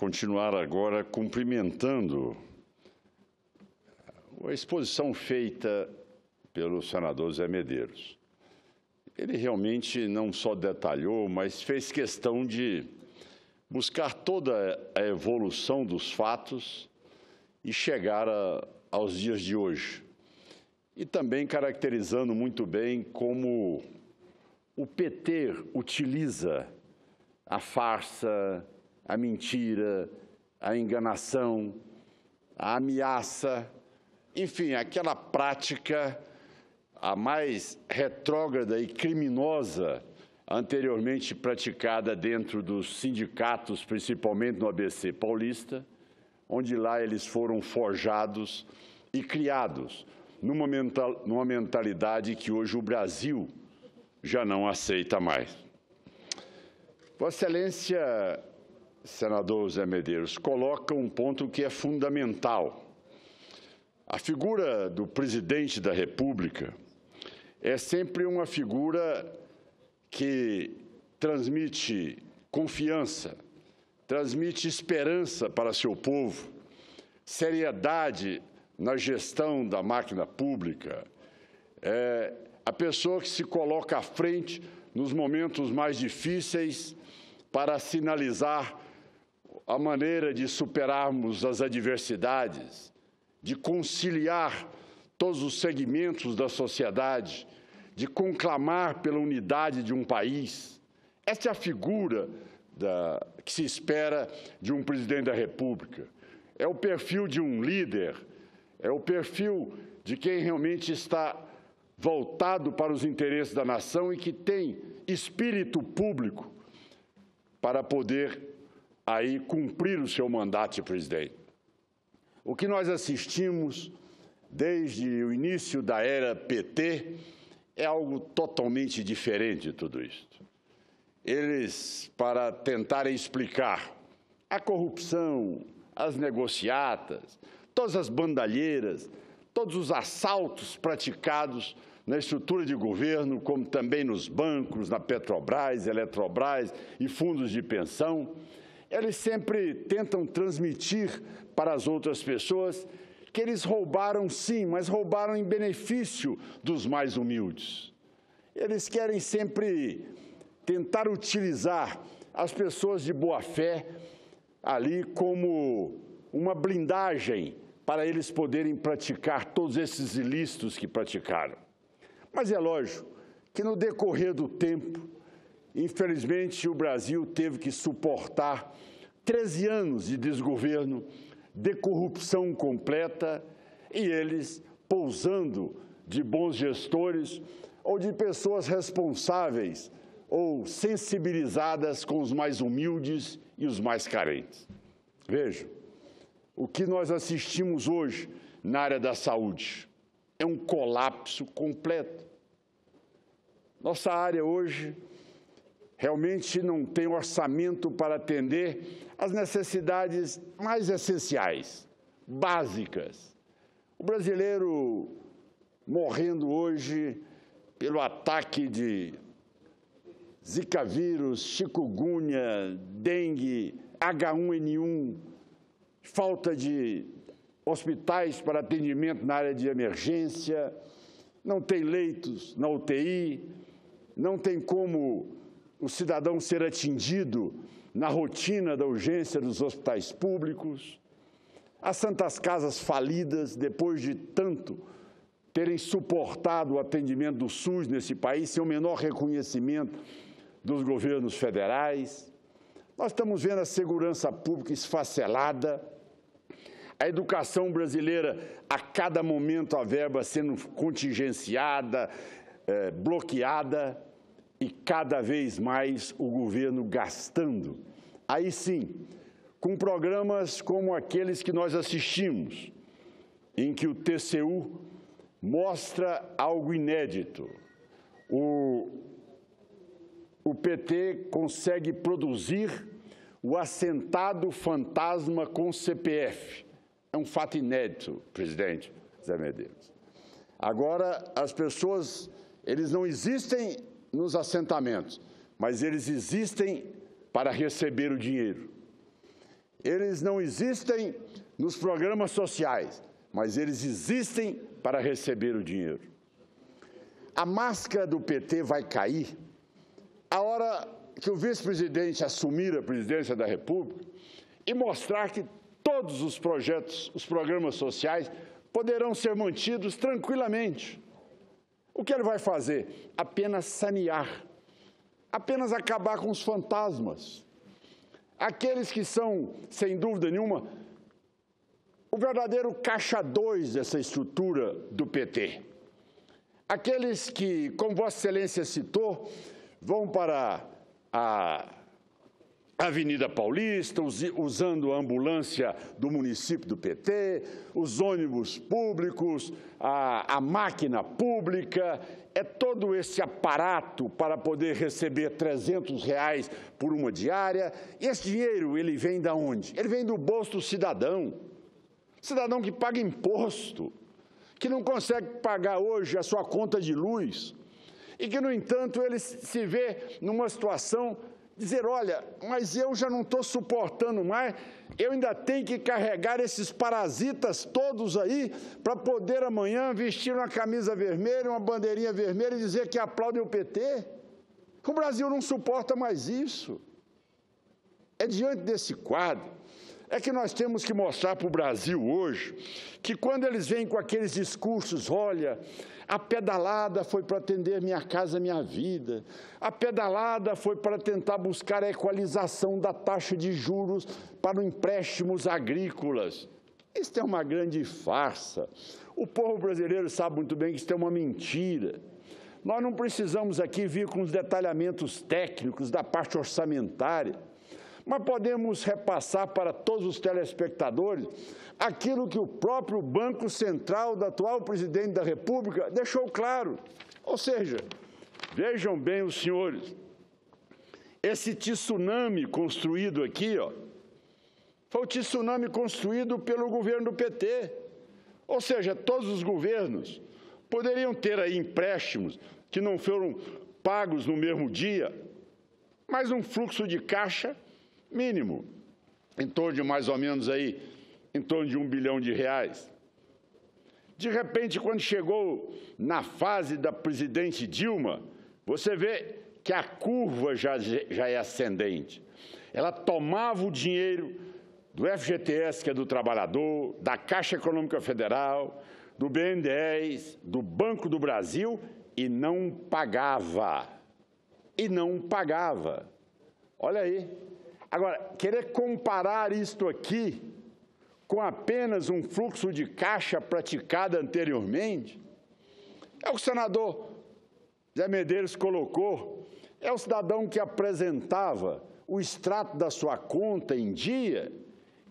continuar agora cumprimentando a exposição feita pelo senador Zé Medeiros. Ele realmente não só detalhou, mas fez questão de buscar toda a evolução dos fatos e chegar aos dias de hoje. E também caracterizando muito bem como o PT utiliza a farsa, a mentira, a enganação, a ameaça, enfim, aquela prática a mais retrógrada e criminosa anteriormente praticada dentro dos sindicatos, principalmente no ABC Paulista, onde lá eles foram forjados e criados numa mentalidade que hoje o Brasil já não aceita mais. Vossa Excelência, senador Zé Medeiros, coloca um ponto que é fundamental. A figura do presidente da República é sempre uma figura que transmite confiança, transmite esperança para seu povo, seriedade na gestão da máquina pública. É a pessoa que se coloca à frente nos momentos mais difíceis para sinalizar a maneira de superarmos as adversidades, de conciliar todos os segmentos da sociedade, de conclamar pela unidade de um país. Essa é a figura que se espera de um presidente da República. É o perfil de um líder, é o perfil de quem realmente está voltado para os interesses da nação e que tem espírito público para poder aí cumprir o seu mandato de presidente. O que nós assistimos desde o início da era PT é algo totalmente diferente de tudo isso. Eles, para tentarem explicar a corrupção, as negociatas, todas as bandalheiras, todos os assaltos praticados na estrutura de governo, como também nos bancos, na Petrobras, Eletrobras e fundos de pensão, eles sempre tentam transmitir para as outras pessoas que eles roubaram sim, mas roubaram em benefício dos mais humildes. Eles querem sempre tentar utilizar as pessoas de boa fé ali como uma blindagem para eles poderem praticar todos esses ilícitos que praticaram. Mas é lógico que no decorrer do tempo, infelizmente, o Brasil teve que suportar 13 anos de desgoverno, de corrupção completa, e eles pousando de bons gestores ou de pessoas responsáveis ou sensibilizadas com os mais humildes e os mais carentes. Veja, o que nós assistimos hoje na área da saúde é um colapso completo. Nossa área hoje realmente não tem orçamento para atender às necessidades mais essenciais, básicas. O brasileiro morrendo hoje pelo ataque de Zika vírus, chikungunya, dengue, H1N1, falta de hospitais para atendimento na área de emergência, não tem leitos na UTI, não tem como o cidadão ser atendido na rotina da urgência dos hospitais públicos, as santas casas falidas, depois de tanto terem suportado o atendimento do SUS nesse país, sem o menor reconhecimento dos governos federais. Nós estamos vendo a segurança pública esfacelada, a educação brasileira, a cada momento a verba sendo contingenciada, bloqueada, e cada vez mais o governo gastando. Aí sim, com programas como aqueles que nós assistimos, em que o TCU mostra algo inédito. O PT consegue produzir o assentado fantasma com CPF. É um fato inédito, presidente Zé Medeiros. Agora, as pessoas, eles não existem nos assentamentos, mas eles existem para receber o dinheiro. eles não existem nos programas sociais, mas eles existem para receber o dinheiro. A máscara do PT vai cair a hora que o vice-presidente assumir a presidência da República e mostrar que todos os projetos, os programas sociais, poderão ser mantidos tranquilamente. O que ele vai fazer? Apenas sanear, apenas acabar com os fantasmas. Aqueles que são, sem dúvida nenhuma, o verdadeiro caixa 2 dessa estrutura do PT. Aqueles que, como Vossa Excelência citou, vão para a Avenida Paulista, usando a ambulância do município do PT, os ônibus públicos, a máquina pública, é todo esse aparato para poder receber R$300 por uma diária. E esse dinheiro, ele vem de onde? Ele vem do bolso do cidadão. Cidadão que paga imposto, que não consegue pagar hoje a sua conta de luz e que, no entanto, ele se vê numa situação de dizer, olha, mas eu já não estou suportando mais, eu ainda tenho que carregar esses parasitas todos aí para poder amanhã vestir uma camisa vermelha, uma bandeirinha vermelha e dizer que aplaudem o PT. O Brasil não suporta mais isso. É diante desse quadro é que nós temos que mostrar para o Brasil hoje que quando eles vêm com aqueles discursos, olha, a pedalada foi para atender Minha Casa Minha Vida, a pedalada foi para tentar buscar a equalização da taxa de juros para empréstimos agrícolas. Isso é uma grande farsa. O povo brasileiro sabe muito bem que isso é uma mentira. Nós não precisamos aqui vir com os detalhamentos técnicos da parte orçamentária, mas podemos repassar para todos os telespectadores aquilo que o próprio Banco Central do atual presidente da República deixou claro. Ou seja, vejam bem os senhores, esse tsunami construído aqui, foi o tsunami construído pelo governo do PT. Ou seja, todos os governos poderiam ter aí empréstimos que não foram pagos no mesmo dia, mas um fluxo de caixa mínimo, em torno de mais ou menos aí, em torno de R$1 bilhão. De repente, quando chegou na fase da presidente Dilma, você vê que a curva já é ascendente. Ela tomava o dinheiro do FGTS, que é do trabalhador, da Caixa Econômica Federal, do BNDES, do Banco do Brasil, e não pagava. E não pagava. Olha aí. Agora, querer comparar isto aqui com apenas um fluxo de caixa praticado anteriormente, é o que o senador Zé Medeiros colocou, é o cidadão que apresentava o extrato da sua conta em dia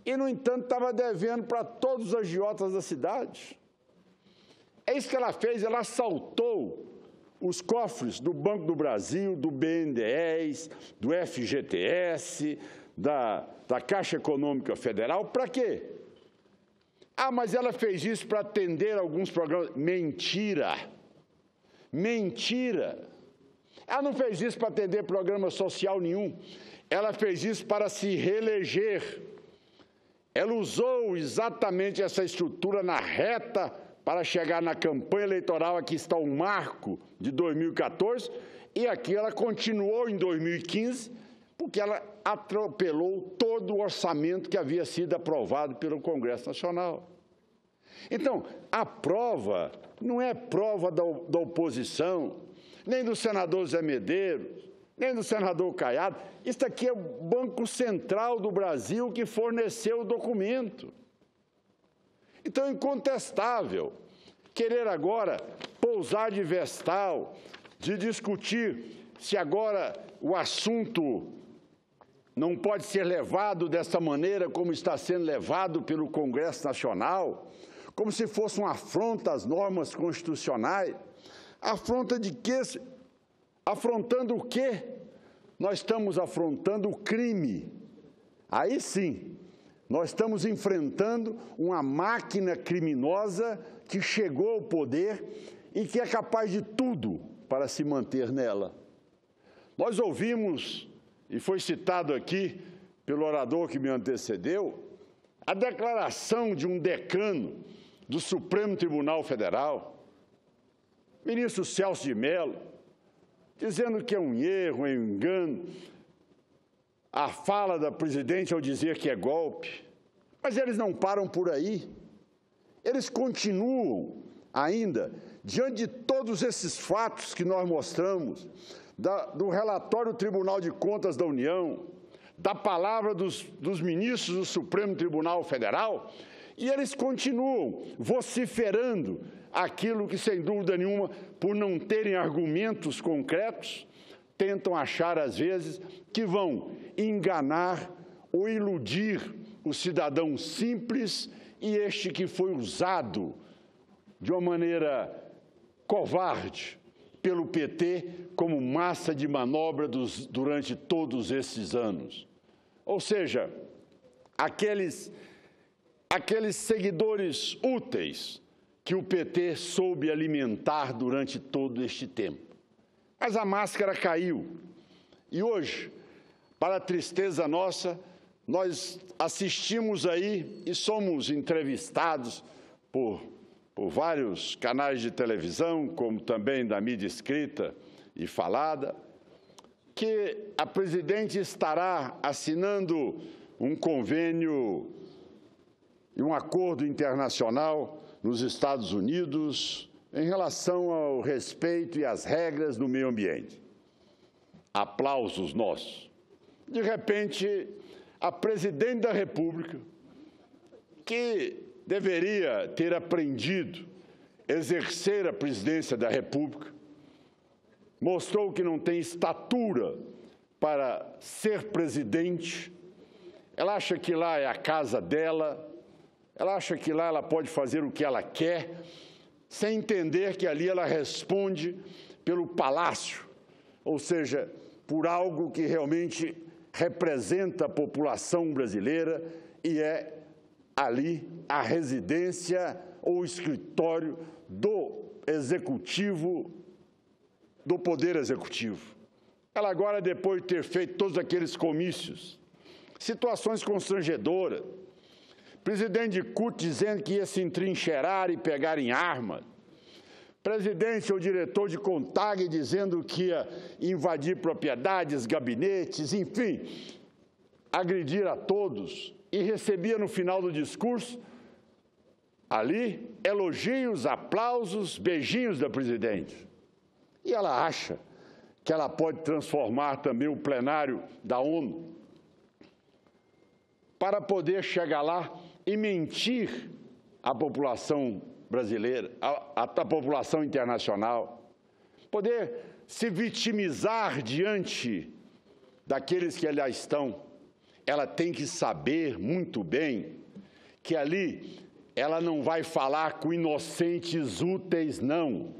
e, no entanto, estava devendo para todos os agiotas da cidade. É isso que ela fez, ela assaltou os cofres do Banco do Brasil, do BNDES, do FGTS, da Caixa Econômica Federal, para quê? Ah, mas ela fez isso para atender alguns programas. Mentira! Mentira! Ela não fez isso para atender programa social nenhum. Ela fez isso para se reeleger. Ela usou exatamente essa estrutura na reta para chegar na campanha eleitoral. Aqui está o marco de 2014, e aqui ela continuou em 2015, porque ela atropelou todo o orçamento que havia sido aprovado pelo Congresso Nacional. Então, a prova não é prova da oposição, nem do senador Zé Medeiros, nem do senador Caiado. Isso aqui é o Banco Central do Brasil que forneceu o documento. Então, é incontestável querer agora pousar de vestal, de discutir se agora o assunto não pode ser levado dessa maneira como está sendo levado pelo Congresso Nacional, como se fosse uma afronta às normas constitucionais. Afronta de quê? Afrontando o quê? Nós estamos afrontando o crime. Aí sim, nós estamos enfrentando uma máquina criminosa que chegou ao poder e que é capaz de tudo para se manter nela. Nós ouvimos, e foi citado aqui pelo orador que me antecedeu, a declaração de um decano do Supremo Tribunal Federal, ministro Celso de Mello, dizendo que é um erro, é um engano, a fala da presidente ao dizer que é golpe. Mas eles não param por aí. Eles continuam ainda, diante de todos esses fatos que nós mostramos, do relatório do Tribunal de Contas da União, da palavra dos ministros do Supremo Tribunal Federal, e eles continuam vociferando aquilo que, sem dúvida nenhuma, por não terem argumentos concretos, tentam achar, às vezes, que vão enganar ou iludir o cidadão simples e este que foi usado de uma maneira covarde pelo PT como massa de manobra durante todos esses anos. Ou seja, aqueles seguidores úteis que o PT soube alimentar durante todo este tempo. Mas a máscara caiu. E hoje, para a tristeza nossa, nós assistimos aí e somos entrevistados por vários canais de televisão, como também da mídia escrita e falada, que a presidente estará assinando um convênio e um acordo internacional nos Estados Unidos em relação ao respeito e às regras do meio ambiente. Aplausos nossos. De repente, a presidente da República, que deveria ter aprendido a exercer a presidência da República, mostrou que não tem estatura para ser presidente. Ela acha que lá é a casa dela, ela acha que lá ela pode fazer o que ela quer, sem entender que ali ela responde pelo palácio, ou seja, por algo que realmente representa a população brasileira e é ali a residência ou escritório do executivo, do Poder Executivo. Ela agora, depois de ter feito todos aqueles comícios, situações constrangedoras, presidente de CUT dizendo que ia se entrincheirar e pegar em armas, presidente ou diretor de CONTAG dizendo que ia invadir propriedades, gabinetes, enfim, agredir a todos, e recebia no final do discurso, ali, elogios, aplausos, beijinhos da presidente. E ela acha que ela pode transformar também o plenário da ONU para poder chegar lá e mentir à população brasileira, à população internacional, poder se vitimizar diante daqueles que ali estão. Ela tem que saber muito bem que ali ela não vai falar com inocentes úteis, não.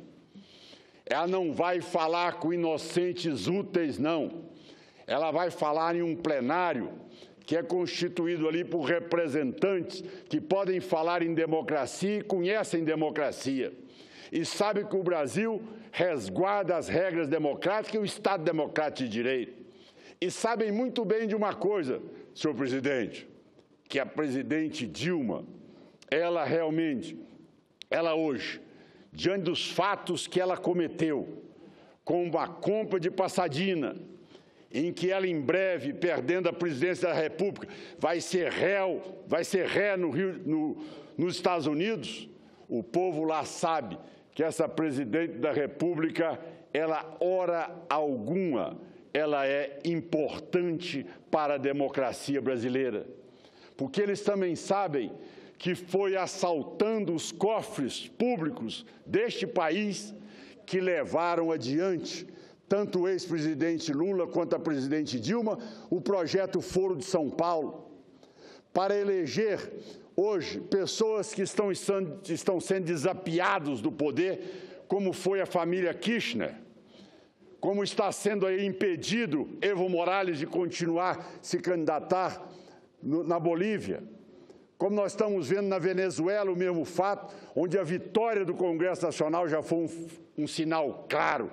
Ela não vai falar com inocentes úteis, não. Ela vai falar em um plenário que é constituído ali por representantes que podem falar em democracia e conhecem democracia. E sabem que o Brasil resguarda as regras democráticas e o Estado Democrático de Direito. E sabem muito bem de uma coisa, senhor presidente, que a presidente Dilma, ela hoje, diante dos fatos que ela cometeu, como a compra de Passadina, em que ela, em breve, perdendo a presidência da República, vai ser ré nos Estados Unidos, o povo lá sabe que essa presidente da República, ela, hora alguma, ela é importante para a democracia brasileira. Porque eles também sabem que foi assaltando os cofres públicos deste país que levaram adiante tanto o ex-presidente Lula quanto a presidente Dilma, o projeto Foro de São Paulo, para eleger hoje pessoas que estão sendo desafiados do poder, como foi a família Kirchner, como está sendo aí impedido Evo Morales de continuar se candidatar na Bolívia, como nós estamos vendo na Venezuela o mesmo fato, onde a vitória do Congresso Nacional já foi um sinal claro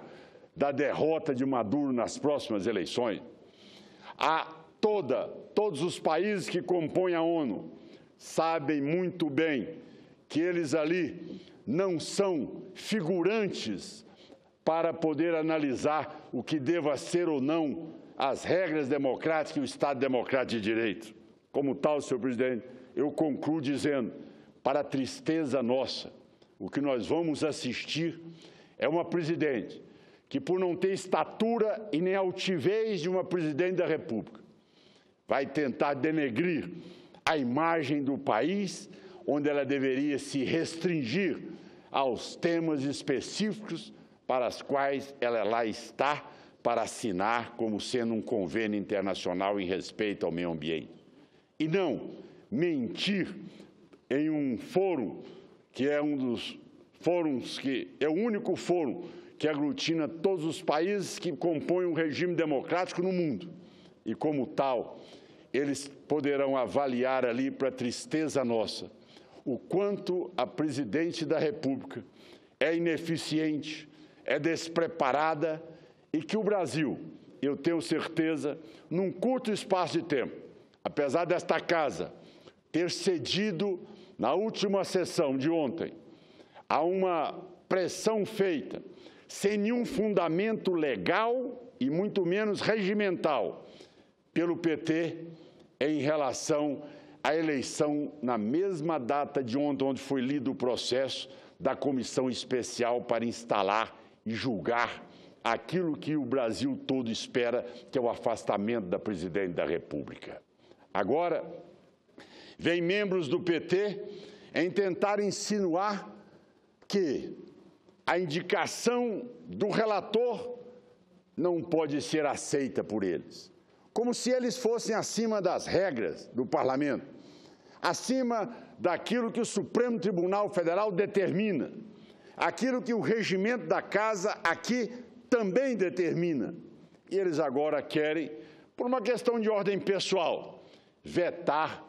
da derrota de Maduro nas próximas eleições. todos os países que compõem a ONU sabem muito bem que eles ali não são figurantes para poder analisar o que deva ser ou não as regras democráticas e o Estado democrático de direito. Como tal, senhor presidente, eu concluo dizendo, para a tristeza nossa, o que nós vamos assistir é uma presidente que, por não ter estatura e nem altivez de uma presidente da República, vai tentar denegrir a imagem do país, onde ela deveria se restringir aos temas específicos para os quais ela lá está para assinar como sendo um convênio internacional em respeito ao meio ambiente. E não mentir em um fórum que é um dos fóruns que é o único fórum que aglutina todos os países que compõem um regime democrático no mundo. E como tal, eles poderão avaliar ali, para a tristeza nossa, o quanto a presidente da República é ineficiente, é despreparada e que o Brasil, eu tenho certeza, num curto espaço de tempo, apesar desta casa ter cedido na última sessão de ontem a uma pressão feita sem nenhum fundamento legal e muito menos regimental pelo PT em relação à eleição na mesma data de ontem, onde foi lido o processo da comissão especial para instalar e julgar aquilo que o Brasil todo espera, que é o afastamento da presidente da República. Agora, vem membros do PT em tentar insinuar que a indicação do relator não pode ser aceita por eles, como se eles fossem acima das regras do parlamento, acima daquilo que o Supremo Tribunal Federal determina, aquilo que o regimento da casa aqui também determina. E eles agora querem, por uma questão de ordem pessoal, vetar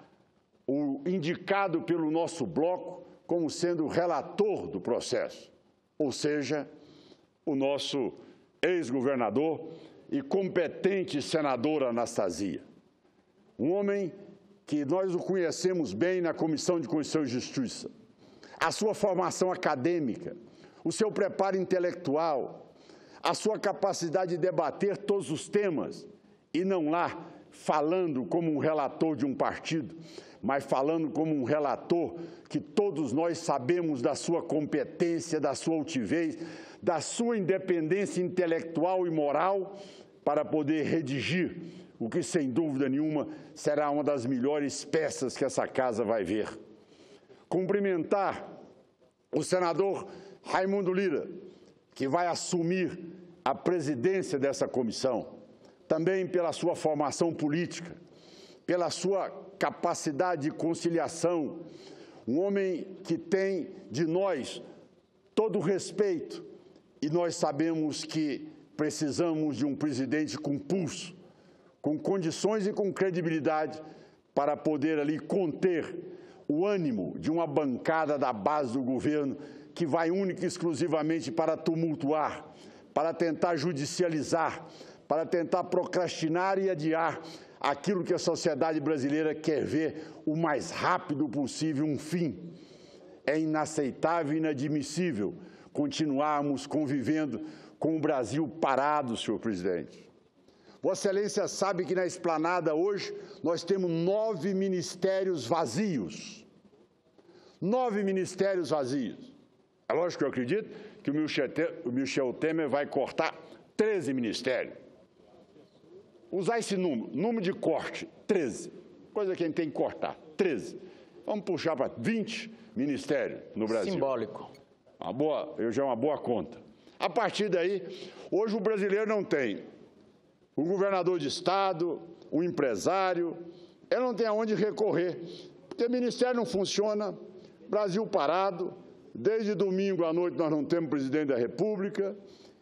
o indicado pelo nosso bloco como sendo o relator do processo, ou seja, o nosso ex-governador e competente senador Anastasia. Um homem que nós o conhecemos bem na Comissão de Constituição e Justiça. A sua formação acadêmica, o seu preparo intelectual, a sua capacidade de debater todos os temas, e não lá falando como um relator de um partido, mas falando como um relator que todos nós sabemos da sua competência, da sua altivez, da sua independência intelectual e moral para poder redigir o que, sem dúvida nenhuma, será uma das melhores peças que essa casa vai ver. Cumprimentar o senador Raimundo Lira, que vai assumir a presidência dessa comissão, também pela sua formação política, pela sua capacidade de conciliação, um homem que tem de nós todo o respeito, e nós sabemos que precisamos de um presidente com pulso, com condições e com credibilidade para poder ali conter o ânimo de uma bancada da base do governo que vai única e exclusivamente para tumultuar, para tentar judicializar, para tentar procrastinar e adiar aquilo que a sociedade brasileira quer ver o mais rápido possível um fim. É inaceitável e inadmissível continuarmos convivendo com o Brasil parado, senhor presidente. Vossa Excelência sabe que na esplanada hoje nós temos 9 ministérios vazios. 9 ministérios vazios. É lógico que eu acredito que o Michel Temer vai cortar 13 ministérios. Usar esse número de corte, 13, coisa que a gente tem que cortar, 13. Vamos puxar para 20 ministérios no Brasil. Simbólico. Já é uma boa conta. A partir daí, hoje o brasileiro não tem um governador de Estado, um empresário, ele não tem aonde recorrer, porque o ministério não funciona, Brasil parado, desde domingo à noite nós não temos presidente da República,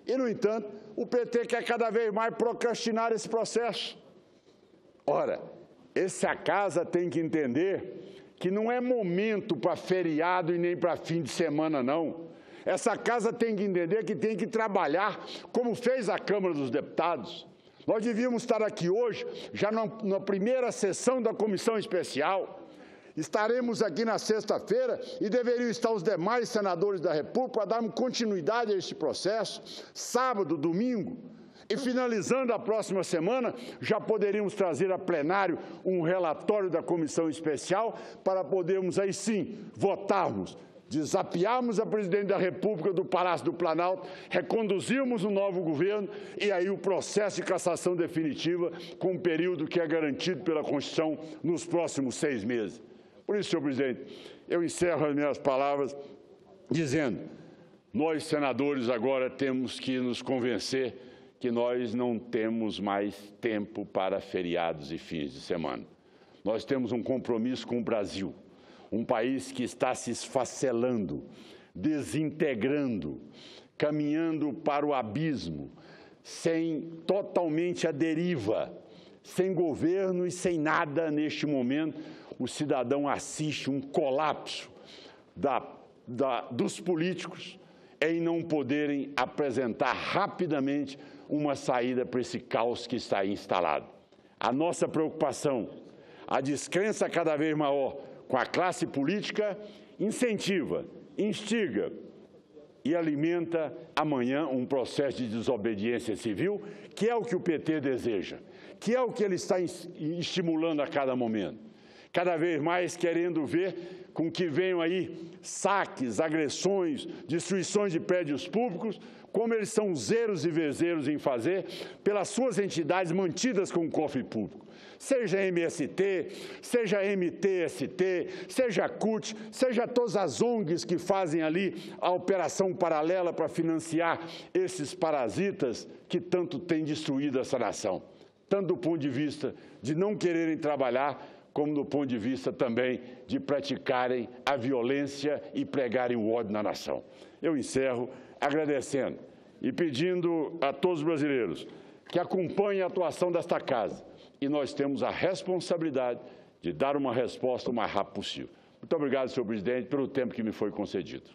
e, no entanto, o PT quer cada vez mais procrastinar esse processo. Ora, essa casa tem que entender que não é momento para feriado e nem para fim de semana, não. Essa casa tem que entender que tem que trabalhar como fez a Câmara dos Deputados. Nós devíamos estar aqui hoje, já na primeira sessão da comissão especial. Estaremos aqui na sexta-feira e deveriam estar os demais senadores da República para darmos continuidade a este processo, sábado, domingo. E finalizando a próxima semana, já poderíamos trazer a plenário um relatório da comissão especial para podermos aí sim votarmos, desafiarmos a presidente da República do Palácio do Planalto, reconduzirmos o novo governo e aí o processo de cassação definitiva com um período que é garantido pela Constituição nos próximos 6 meses. Por isso, senhor presidente, eu encerro as minhas palavras dizendo: nós, senadores, agora temos que nos convencer que nós não temos mais tempo para feriados e fins de semana. Nós temos um compromisso com o Brasil, um país que está se esfacelando, desintegrando, caminhando para o abismo, totalmente à deriva, sem governo e sem nada neste momento. O cidadão assiste um colapso dos políticos em não poderem apresentar rapidamente uma saída para esse caos que está aí instalado. A nossa preocupação, a descrença cada vez maior com a classe política, incentiva, instiga e alimenta amanhã um processo de desobediência civil, que é o que o PT deseja, que é o que ele está estimulando a cada momento. Cada vez mais querendo ver com que venham aí saques, agressões, destruições de prédios públicos, como eles são zeros e vezeiros em fazer pelas suas entidades mantidas com o cofre público. Seja MST, seja MTST, seja CUT, seja todas as ONGs que fazem ali a operação paralela para financiar esses parasitas que tanto têm destruído essa nação, tanto do ponto de vista de não quererem trabalhar, como do ponto de vista também de praticarem a violência e pregarem o ódio na nação. Eu encerro agradecendo e pedindo a todos os brasileiros que acompanhem a atuação desta Casa, e nós temos a responsabilidade de dar uma resposta o mais rápido possível. Muito obrigado, senhor presidente, pelo tempo que me foi concedido.